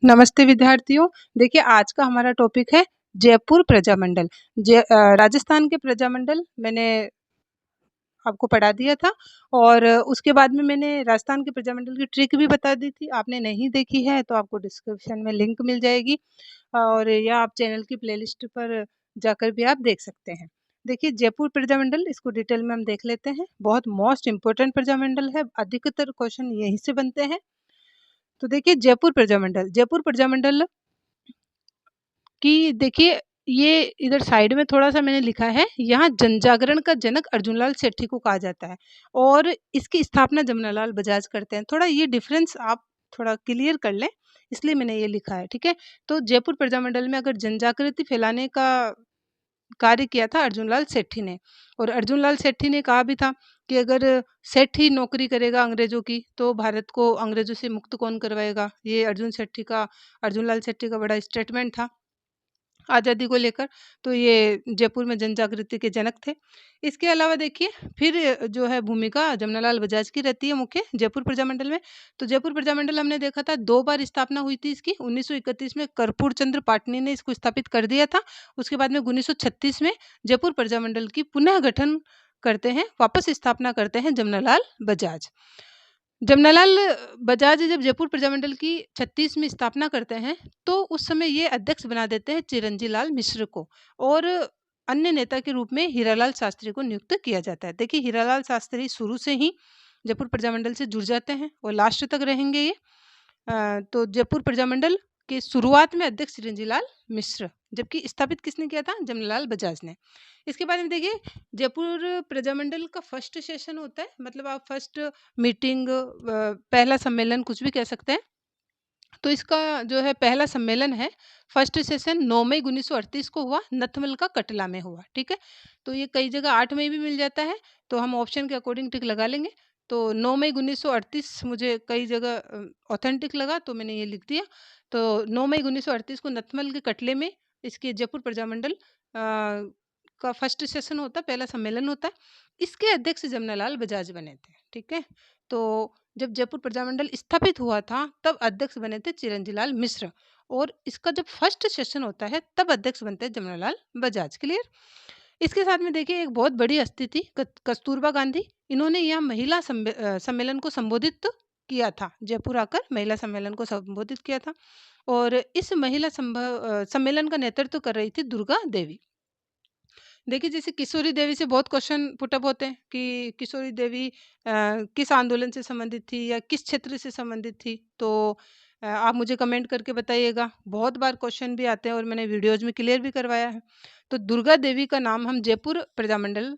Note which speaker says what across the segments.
Speaker 1: नमस्ते विद्यार्थियों। देखिए आज का हमारा टॉपिक है जयपुर प्रजामंडल। राजस्थान के प्रजामंडल मैंने आपको पढ़ा दिया था और उसके बाद में मैंने राजस्थान के प्रजामंडल की ट्रिक भी बता दी थी। आपने नहीं देखी है तो आपको डिस्क्रिप्शन में लिंक मिल जाएगी और या आप चैनल की प्लेलिस्ट पर जाकर भी आप देख सकते हैं। देखिए जयपुर प्रजामंडल इसको डिटेल में हम देख लेते हैं। बहुत मोस्ट इम्पोर्टेंट प्रजामंडल है, अधिकतर क्वेश्चन यहीं से बनते हैं। तो देखिए जयपुर प्रजामंडल कि देखिए ये इधर साइड में थोड़ा-सा मैंने लिखा है, यहाँ जनजागरण का जनक अर्जुनलाल सेठी को कहा जाता है और इसकी स्थापना जमनालाल बजाज करते हैं। थोड़ा ये डिफरेंस आप थोड़ा क्लियर कर लें, इसलिए मैंने ये लिखा है, ठीक है? तो जयपुर प्रजामंडल में अगर जनजागृति फैलाने का कार्य किया था अर्जुनलाल सेठी ने और अर्जुनलाल सेठी ने कहा भी था कि अगर सेठी नौकरी करेगा अंग्रेज़ों की, तो भारत को अंग्रेज़ों से मुक्त कौन करवाएगा? ये अर्जुनलाल सेठी का बड़ा स्टेटमेंट था। आज़ादी को लेकर, तो ये जयपुर में जनजागृति के जनक थे। इसके अलावा देखिए फिर जो है भूमिका जमनालाल बजाज की रहती है मुख्य जयपुर प्रजामंडल में। तो जयपुर प्रजामंडल हमने देखा था 2 बार स्थापना हुई थी इसकी। 1931 में कर्पूर चंद्र पाटनी ने इसको स्थापित कर दिया था। उसके बाद में 1936 में जयपुर प्रजामंडल की पुनः गठन करते हैं, वापस स्थापना करते हैं जमनालाल बजाज। जमनालाल बजाज जब जयपुर प्रजामंडल की 36 में स्थापना करते हैं, तो उस समय ये अध्यक्ष बना देते हैं चिरंजी लाल मिश्र को और अन्य नेता के रूप में हीरालाल शास्त्री को नियुक्त किया जाता है। देखिए हीरालाल शास्त्री शुरू से ही जयपुर प्रजामंडल से जुड़ जाते हैं और लास्ट तक रहेंगे ये। तो जयपुर प्रजामंडल के शुरुआत में अध्यक्ष चिरंजी लाल मिश्र, जबकि स्थापित किसने किया था? जमनालाल बजाज ने। इसके बारे में देखिए जयपुर प्रजामंडल का फर्स्ट सेशन होता है, मतलब आप फर्स्ट मीटिंग पहला सम्मेलन कुछ भी कह सकते हैं। तो इसका जो है पहला सम्मेलन है, फर्स्ट सेशन 9 मई 1938 को हुआ, नथमल का कटला में हुआ, ठीक है? तो ये कई जगह 8 मई भी मिल जाता है, तो हम ऑप्शन के अकॉर्डिंग टिक लगा लेंगे। तो 9 मई 1938 मुझे कई जगह ऑथेंटिक लगा तो मैंने ये लिख दिया। तो 9 मई 1938 को नथमल के कटले में इसके जयपुर प्रजामंडल का फर्स्ट सेशन होता है, पहला सम्मेलन होता है। इसके अध्यक्ष जमनालाल बजाज बने थे, ठीक है? तो जब जयपुर प्रजामंडल स्थापित हुआ था तब अध्यक्ष बने थे चिरंजीलाल मिश्र और इसका जब फर्स्ट सेशन होता है तब अध्यक्ष बनते हैं जमनालाल बजाज। क्लियर? इसके साथ में देखिए एक बहुत बड़ी हस्ती थी कस्तूरबा गांधी। इन्होंने यहाँ सम्मेलन को संबोधित किया था, जयपुर आकर महिला सम्मेलन को संबोधित किया था और इस सम्मेलन का नेतृत्व कर रही थी दुर्गा देवी। देखिए जैसे किशोरी देवी से बहुत क्वेश्चन पुट अप होते हैं कि किशोरी देवी किस आंदोलन से संबंधित थी या किस क्षेत्र से संबंधित थी, तो आप मुझे कमेंट करके बताइएगा। बहुत बार क्वेश्चन भी आते हैं और मैंने वीडियोज में क्लियर भी करवाया है। तो दुर्गा देवी का नाम हम जयपुर प्रजामंडल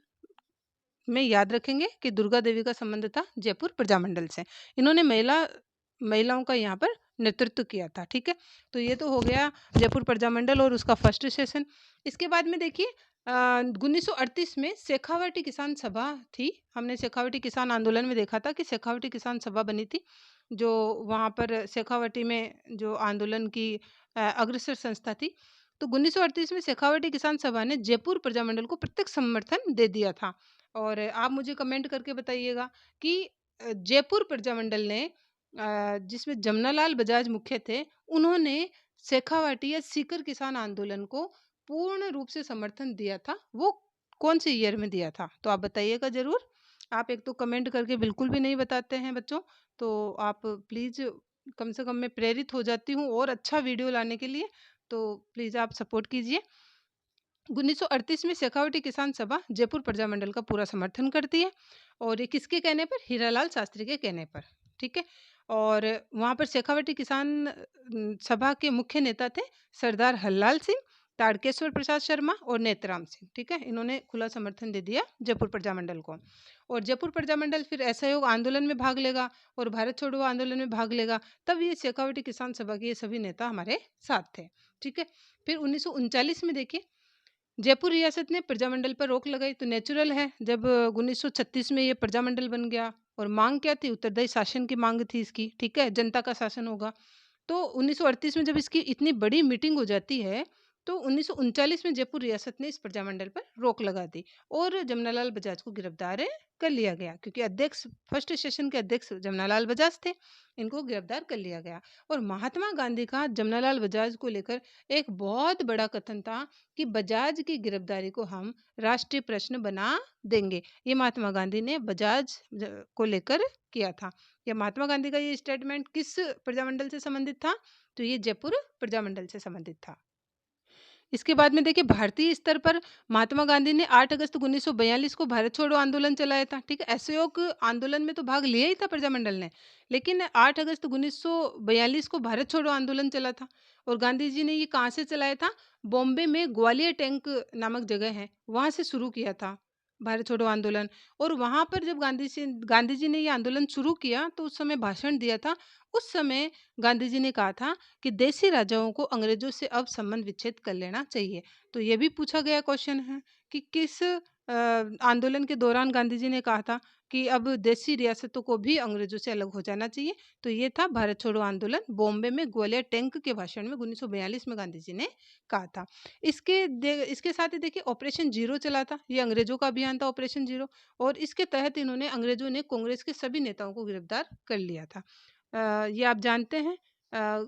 Speaker 1: में याद रखेंगे कि दुर्गा देवी का संबंध था जयपुर प्रजामंडल से। इन्होंने महिलाओं का यहाँ पर नेतृत्व किया था, ठीक है? तो ये तो हो गया जयपुर प्रजामंडल और उसका फर्स्ट सेशन। इसके बाद में देखिए 1938 में शेखावाटी किसान सभा थी। हमने शेखावाटी किसान आंदोलन में देखा था कि शेखावाटी किसान सभा बनी थी, जो वहाँ पर शेखावाटी में जो आंदोलन की अग्रसर संस्था थी। तो 1938 में शेखावाटी किसान सभा ने जयपुर प्रजामंडल को प्रत्यक्ष समर्थन दे दिया था और आप मुझे कमेंट करके बताइएगा कि जयपुर प्रजामंडल ने जिसमें जमनालाल बजाज मुख्य थे, उन्होंने शेखावाटी या सीकर किसान आंदोलन को पूर्ण रूप से समर्थन दिया था, वो कौन से ईयर में दिया था? तो आप बताइएगा ज़रूर। आप एक तो कमेंट करके बिल्कुल भी नहीं बताते हैं बच्चों, तो आप प्लीज़ कम से कम मैं प्रेरित हो जाती हूँ और अच्छा वीडियो लाने के लिए, तो प्लीज़ आप सपोर्ट कीजिए। 1938 में शेखावाटी किसान सभा जयपुर प्रजामंडल का पूरा समर्थन करती है और ये किसके कहने पर? हीरालाल शास्त्री के कहने पर, ठीक है? और वहाँ पर शेखावाटी किसान सभा के मुख्य नेता थे सरदार हरलाल सिंह, तारकेश्वर प्रसाद शर्मा और नेतराम सिंह, ठीक है? इन्होंने खुला समर्थन दे दिया जयपुर प्रजामंडल को और जयपुर प्रजामंडल फिर असहयोग आंदोलन में भाग लेगा और भारत छोड़ो आंदोलन में भाग लेगा। तब ये शेखावाटी किसान सभा के ये सभी नेता हमारे साथ थे, ठीक है? फिर 1939 में देखिए जयपुर रियासत ने प्रजामंडल पर रोक लगाई, तो नेचुरल है जब 1936 में ये प्रजामंडल बन गया और मांग क्या थी? उत्तरदायी शासन की मांग थी इसकी, ठीक है? जनता का शासन होगा। तो 1938 में जब इसकी इतनी बड़ी मीटिंग हो जाती है, तो 1939 में जयपुर रियासत ने इस प्रजामंडल पर रोक लगा दी और जमनालाल बजाज को गिरफ्तार कर लिया गया, क्योंकि अध्यक्ष फर्स्ट सेशन के अध्यक्ष जमनालाल बजाज थे। इनको गिरफ्तार कर लिया गया। और महात्मा गांधी का जमनालाल बजाज को लेकर एक बहुत बड़ा कथन था कि बजाज की गिरफ्तारी को हम राष्ट्रीय प्रश्न बना देंगे। ये महात्मा गांधी ने बजाज को लेकर किया था। ये महात्मा गांधी का ये स्टेटमेंट किस प्रजामंडल से संबंधित था? तो ये जयपुर प्रजामंडल से संबंधित था। इसके बाद में देखिए, भारतीय स्तर पर महात्मा गांधी ने 8 अगस्त 1942 को भारत छोड़ो आंदोलन चलाया था। ठीक है, असहयोग आंदोलन में तो भाग लिया ही था प्रजामंडल ने, लेकिन 8 अगस्त 1942 को भारत छोड़ो आंदोलन चला था। और गांधी जी ने ये कहाँ से चलाया था? बॉम्बे में ग्वालियर टैंक नामक जगह है, वहां से शुरू किया था भारत छोड़ो आंदोलन। और वहां पर जब गांधी जी ने ये आंदोलन शुरू किया तो उस समय भाषण दिया था। उस समय गांधी जी ने कहा था कि देसी राजाओं को अंग्रेजों से अब संबंध विच्छेद कर लेना चाहिए। तो ये भी पूछा गया क्वेश्चन है कि किस आंदोलन के दौरान गांधी जी ने कहा था कि अब देसी रियासतों को भी अंग्रेजों से अलग हो जाना चाहिए। तो ये था भारत छोड़ो आंदोलन, बॉम्बे में ग्वालियर टैंक के भाषण में 1942 में गांधी जी ने कहा था। इसके साथ ही देखिए, ऑपरेशन जीरो चला था। ये अंग्रेजों का अभियान था, ऑपरेशन जीरो। और इसके तहत अंग्रेजों ने कांग्रेस के सभी नेताओं को गिरफ्तार कर लिया था। ये आप जानते हैं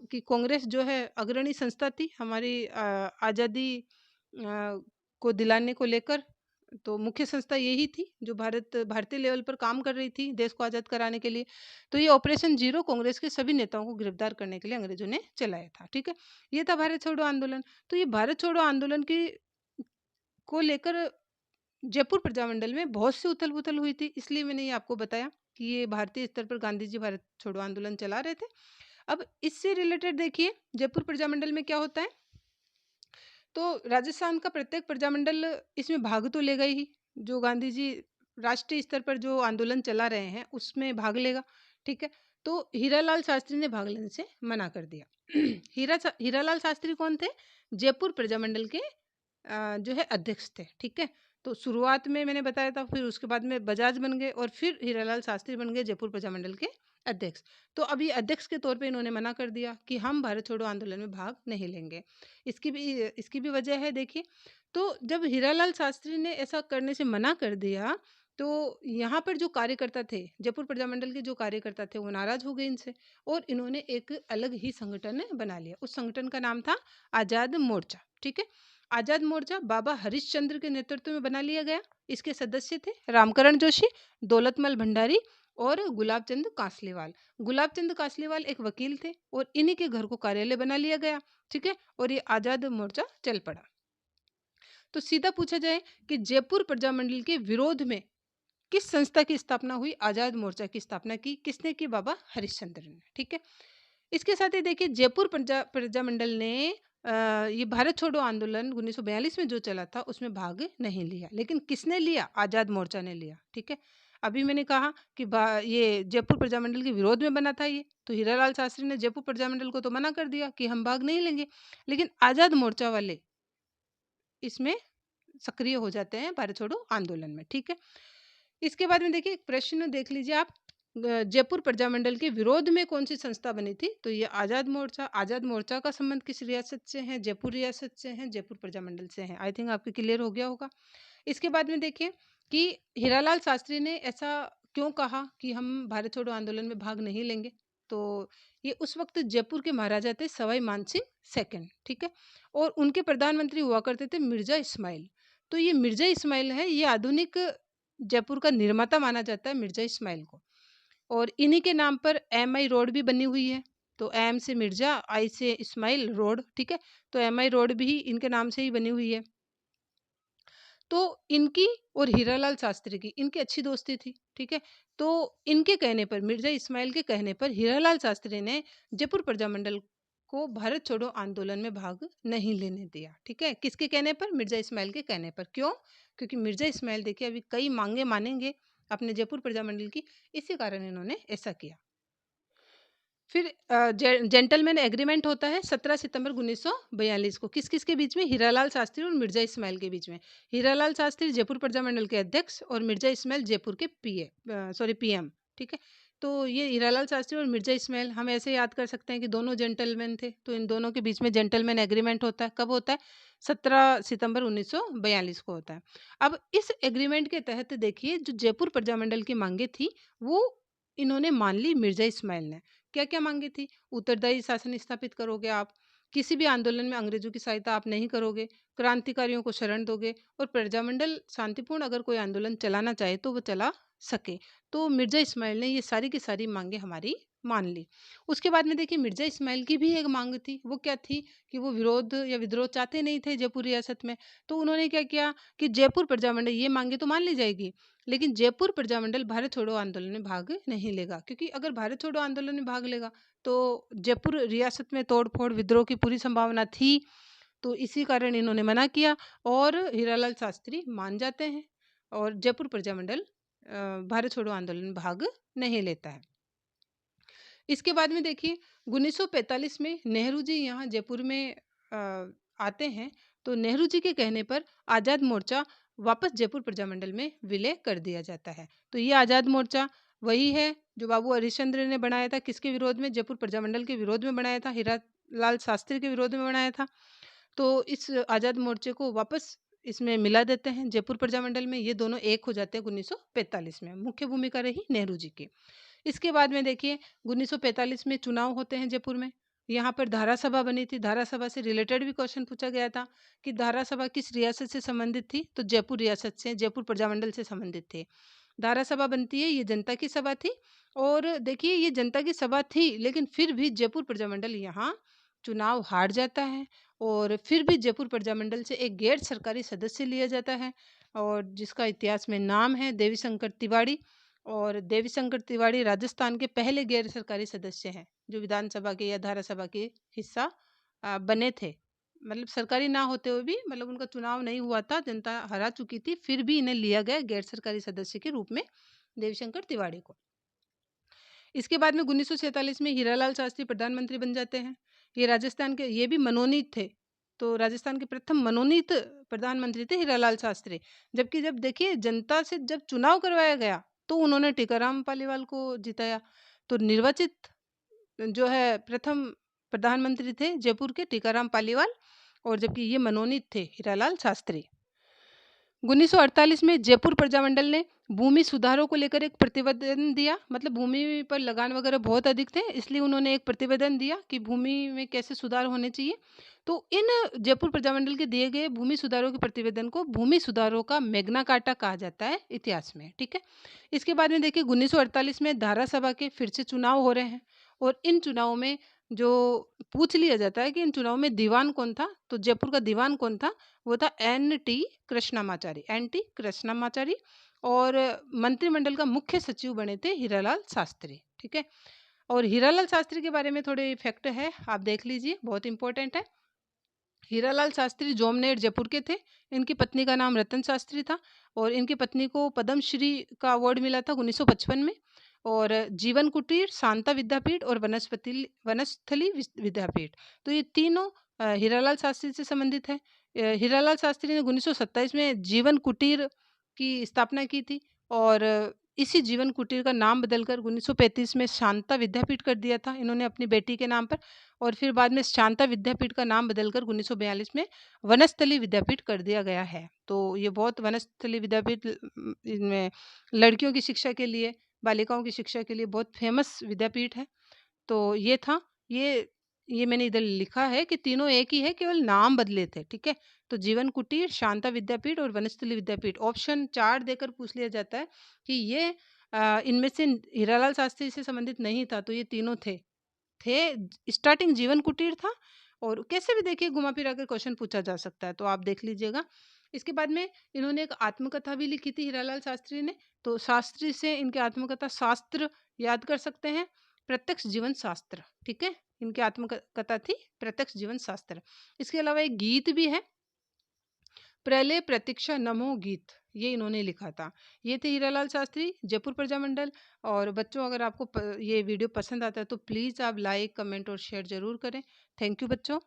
Speaker 1: कि कांग्रेस जो है अग्रणी संस्था थी हमारी आज़ादी को दिलाने को लेकर। तो मुख्य संस्था यही थी जो भारतीय लेवल पर काम कर रही थी देश को आज़ाद कराने के लिए। तो ये ऑपरेशन जीरो कांग्रेस के सभी नेताओं को गिरफ्तार करने के लिए अंग्रेजों ने चलाया था। ठीक है, ये था भारत छोड़ो आंदोलन। तो ये भारत छोड़ो आंदोलन की को लेकर जयपुर प्रजामंडल में बहुत सी उथल पुथल हुई थी, इसलिए मैंने ये आपको बताया कि ये भारतीय स्तर पर गांधी जी भारत छोड़ो आंदोलन चला रहे थे। अब इससे रिलेटेड देखिए, जयपुर प्रजामंडल में क्या होता है। तो राजस्थान का प्रत्येक प्रजामंडल इसमें भाग तो लेगा ही। जो गांधी जी राष्ट्रीय स्तर पर जो आंदोलन चला रहे हैं उसमें भाग लेगा। ठीक है, तो हीरालाल शास्त्री ने भाग लेने से मना कर दिया। हीरालाल शास्त्री कौन थे? जयपुर प्रजामंडल के जो है अध्यक्ष थे। ठीक है, तो शुरुआत में मैंने बताया था, फिर उसके बाद में बजाज बन गए और फिर हीरालाल शास्त्री बन गए जयपुर प्रजामंडल के अध्यक्ष। तो अभी अध्यक्ष के तौर पे इन्होंने मना कर दिया कि हम भारत छोड़ो आंदोलन में भाग नहीं लेंगे। इसकी भी वजह है देखिए। तो जब हीरालाल शास्त्री ने ऐसा करने से मना कर दिया तो यहाँ पर जो कार्यकर्ता थे, जयपुर प्रजामंडल के जो कार्यकर्ता थे, वो नाराज हो गए इनसे और इन्होंने एक अलग ही संगठन बना लिया। उस संगठन का नाम था आजाद मोर्चा। ठीक है, आजाद मोर्चा बाबा हरिश्चंद्र के नेतृत्व में बना लिया गया। इसके सदस्य थे रामकरण जोशी, दौलतमल भंडारी और गुलाब चंद कासलीवाल। गुलाब चंद कासलीवाल एक वकील थे और इन्हीं के घर को कार्यालय बना लिया गया। ठीक है, और ये आजाद मोर्चा चल पड़ा। तो सीधा पूछा जाए कि जयपुर प्रजामंडल के विरोध में किस संस्था की स्थापना हुई? आजाद मोर्चा की स्थापना की किसने की? बाबा हरिश्चंद्र ने। ठीक है, इसके साथ ही देखिए, जयपुर प्रजामंडल ने ये भारत छोड़ो आंदोलन 1942 में जो चला था उसमें भाग नहीं लिया, लेकिन किसने लिया? आजाद मोर्चा ने लिया। ठीक है, अभी मैंने कहा कि ये जयपुर प्रजामंडल के विरोध में बना था। ये तो हीरालाल शास्त्री ने जयपुर प्रजामंडल को तो मना कर दिया कि हम भाग नहीं लेंगे, लेकिन आजाद मोर्चा वाले इसमें सक्रिय हो जाते हैं भारत छोड़ो आंदोलन में। ठीक है, इसके बाद में देखिए, एक प्रश्न देख लीजिए आप। जयपुर प्रजामंडल के विरोध में कौन सी संस्था बनी थी? तो ये आजाद मोर्चा। आजाद मोर्चा का संबंध किस रियासत से है? जयपुर रियासत से है, जयपुर प्रजामंडल से है। आई थिंक आपके क्लियर हो गया होगा। इसके बाद में देखिए कि हीरालाल शास्त्री ने ऐसा क्यों कहा कि हम भारत छोड़ो आंदोलन में भाग नहीं लेंगे। तो ये उस वक्त जयपुर के महाराजा थे सवाई मानसिंह सेकंड। ठीक है, और उनके प्रधानमंत्री हुआ करते थे मिर्जा इस्माइल। तो ये मिर्जा इस्माइल है, ये आधुनिक जयपुर का निर्माता माना जाता है मिर्जा इस्माइल को। और इन्हीं के नाम पर एमआई रोड भी बनी हुई है। तो एम से मिर्जा, आई से इस्माइल रोड। ठीक है, तो एमआई रोड भी इनके नाम से ही बनी हुई है। तो इनकी और हीरालाल शास्त्री की इनकी अच्छी दोस्ती थी। ठीक है, तो इनके कहने पर, मिर्जा इस्माइल के कहने पर हीरालाल शास्त्री ने जयपुर प्रजामंडल को भारत छोड़ो आंदोलन में भाग नहीं लेने दिया। ठीक है, किसके कहने पर? मिर्जा इस्माइल के कहने पर। क्यों? क्योंकि मिर्जा इस्माइल देखिए अभी कई मांगे मानेंगे अपने जयपुर प्रजामंडल की, इसी कारण इन्होंने ऐसा किया। फिर जेंटलमैन एग्रीमेंट होता है 17 सितंबर 1942 को। किस किस के बीच में? हीरालाल शास्त्री और मिर्जा इस्माइल के बीच में। हीरालाल शास्त्री जयपुर प्रजामंडल के अध्यक्ष और मिर्जा इस्माइल जयपुर के पीएम। ठीक है, तो ये हीरालाल शास्त्री और मिर्ज़ा इस्माइल हम ऐसे याद कर सकते हैं कि दोनों जेंटलमैन थे, तो इन दोनों के बीच में जेंटलमैन एग्रीमेंट होता है। कब होता है? 17 सितंबर 1942 को होता है। अब इस एग्रीमेंट के तहत देखिए जो जयपुर प्रजामंडल की माँगें थी, वो इन्होंने मान ली मिर्ज़ा इस्माइल ने। क्या-क्या माँगें थी? उत्तरदायी शासन स्थापित करोगे आप, किसी भी आंदोलन में अंग्रेज़ों की सहायता आप नहीं करोगे, क्रांतिकारियों को शरण दोगे और प्रजामंडल शांतिपूर्ण अगर कोई आंदोलन चलाना चाहे तो वो चला सके। तो मिर्ज़ा इस्माइल ने ये सारी की सारी माँगें हमारी मान ली। उसके बाद में देखिए मिर्ज़ा इस्माइल की भी एक माँग थी, वो क्या थी कि वो विरोध या विद्रोह चाहते नहीं थे जयपुर रियासत में। तो उन्होंने क्या किया कि जयपुर प्रजामंडल ये माँगें तो मान ली जाएगी, लेकिन जयपुर प्रजामंडल भारत छोड़ो आंदोलन में भाग नहीं लेगा, क्योंकि अगर भारत छोड़ो आंदोलन में भाग लेगा तो जयपुर रियासत में तोड़-फोड़ विद्रोह की पूरी संभावना थी। तो इसी कारण इन्होंने मना किया और हीरालाल शास्त्री मान जाते हैं और जयपुर प्रजामंडल भारत छोड़ो आंदोलन में भाग नहीं लेता है। इसके बाद में देखिए 1945 में नेहरू जी यहाँ जयपुर में आते हैं, तो नेहरू जी के कहने पर आज़ाद मोर्चा वापस जयपुर प्रजामंडल में विलय कर दिया जाता है। तो ये आज़ाद मोर्चा वही है जो बाबू हरिश्चंद्र ने बनाया था, किसके विरोध में? जयपुर प्रजामंडल के विरोध में बनाया था, हीरा लाल शास्त्री के विरोध में बनाया था। तो इस आज़ाद मोर्चे को वापस इसमें मिला देते हैं जयपुर प्रजामंडल में, ये दोनों एक हो जाते हैं 1945 में। मुख्य भूमिका रही नेहरू जी की। इसके बाद में देखिए 1945 में चुनाव होते हैं जयपुर में। यहाँ पर धारा सभा बनी थी, धारा सभा से रिलेटेड भी क्वेश्चन पूछा गया था कि धारा सभा किस रियासत से संबंधित थी? तो जयपुर रियासत से, जयपुर प्रजामंडल से संबंधित थी। धारा सभा बनती है, ये जनता की सभा थी और देखिए ये जनता की सभा थी, लेकिन फिर भी जयपुर प्रजामंडल यहाँ चुनाव हार जाता है और फिर भी जयपुर प्रजामंडल से एक गैर सरकारी सदस्य लिया जाता है और जिसका इतिहास में नाम है देवीशंकर तिवाड़ी। और देवीशंकर तिवाड़ी राजस्थान के पहले गैर सरकारी सदस्य हैं जो विधानसभा के या धारा सभा के हिस्सा बने थे। मतलब सरकारी ना होते हुए भी, मतलब उनका चुनाव नहीं हुआ था, जनता हरा चुकी थी, फिर भी इन्हें लिया गया गैर सरकारी सदस्य के रूप में, देवीशंकर तिवाड़ी को। इसके बाद में 1947 में हीरालाल शास्त्री प्रधानमंत्री बन जाते हैं। ये राजस्थान के, ये भी मनोनीत थे, तो राजस्थान के प्रथम मनोनीत प्रधानमंत्री थे हीरालाल शास्त्री। जबकि जब देखिए जनता से जब चुनाव करवाया गया तो उन्होंने टीकाराम पालीवाल को जिताया। तो निर्वाचित जो है प्रथम प्रधानमंत्री थे जयपुर के टीकाराम पालीवाल, और जबकि ये मनोनीत थे हीरालाल शास्त्री। 1948 में जयपुर प्रजामंडल ने भूमि सुधारों को लेकर एक प्रतिवेदन दिया। मतलब भूमि पर लगान वगैरह बहुत अधिक थे, इसलिए उन्होंने एक प्रतिवेदन दिया कि भूमि में कैसे सुधार होने चाहिए। तो इन जयपुर प्रजामंडल के दिए गए भूमि सुधारों के प्रतिवेदन को भूमि सुधारों का मैग्ना कार्टा कहा जाता है इतिहास में, ठीक है। इसके बाद में देखिए 1948 में धारा सभा के फिर से चुनाव हो रहे हैं और इन चुनावों में जो पूछ लिया जाता है कि इन चुनाव में दीवान कौन था, तो जयपुर का दीवान कौन था? वो था एन.टी. कृष्णमाचारी, एन.टी. कृष्णमाचारी। और मंत्रिमंडल का मुख्य सचिव बने थे हीरालाल शास्त्री, ठीक है। और हीरालाल शास्त्री के बारे में थोड़े फैक्ट है, आप देख लीजिए, बहुत इंपॉर्टेंट है। हीरालाल शास्त्री जोमनेर जयपुर के थे। इनकी पत्नी का नाम रतन शास्त्री था और इनकी पत्नी को पद्मश्री का अवार्ड मिला था 1955 में। और जीवन कुटीर, शांता विद्यापीठ और वनस्थली विद्यापीठ, तो ये तीनों हीरालाल शास्त्री से संबंधित है। हीरालाल शास्त्री ने 1927 में जीवन कुटीर की स्थापना की थी और इसी जीवन कुटीर का नाम बदलकर 1935 में शांता विद्यापीठ कर दिया था इन्होंने अपनी बेटी के नाम पर। और फिर बाद में शांता विद्यापीठ का नाम बदलकर 1942 में वनस्थली विद्यापीठ कर दिया गया है। तो ये बहुत, वनस्थली विद्यापीठ इनमें लड़कियों की शिक्षा के लिए, बालिकाओं की शिक्षा के लिए बहुत फेमस विद्यापीठ है। तो ये था, ये मैंने इधर लिखा है कि तीनों एक ही है, केवल नाम बदले थे, ठीक है। तो जीवन कुटीर, शांता विद्यापीठ और वनस्थली विद्यापीठ, ऑप्शन 4 देकर पूछ लिया जाता है कि ये इनमें से हीरालाल शास्त्री से संबंधित नहीं था, तो ये तीनों थे। स्टार्टिंग जीवन कुटीर था और कैसे भी देखिए घुमा फिरा कर क्वेश्चन पूछा जा सकता है, तो आप देख लीजिएगा। इसके बाद में इन्होंने एक आत्मकथा भी लिखी थी हीरालाल शास्त्री ने। तो शास्त्री से इनके आत्मकथा शास्त्र याद कर सकते हैं, प्रत्यक्ष जीवन शास्त्र, ठीक है। इनकी आत्मकथा थी प्रत्यक्ष जीवन शास्त्र। इसके अलावा एक गीत भी है, प्रलय प्रतीक्षा नमो गीत, ये इन्होंने लिखा था। ये थे हीरालाल शास्त्री, जयपुर प्रजामंडल। और बच्चों, अगर आपको ये वीडियो पसंद आता है तो प्लीज़ आप लाइक, कमेंट और शेयर ज़रूर करें। थैंक यू बच्चों।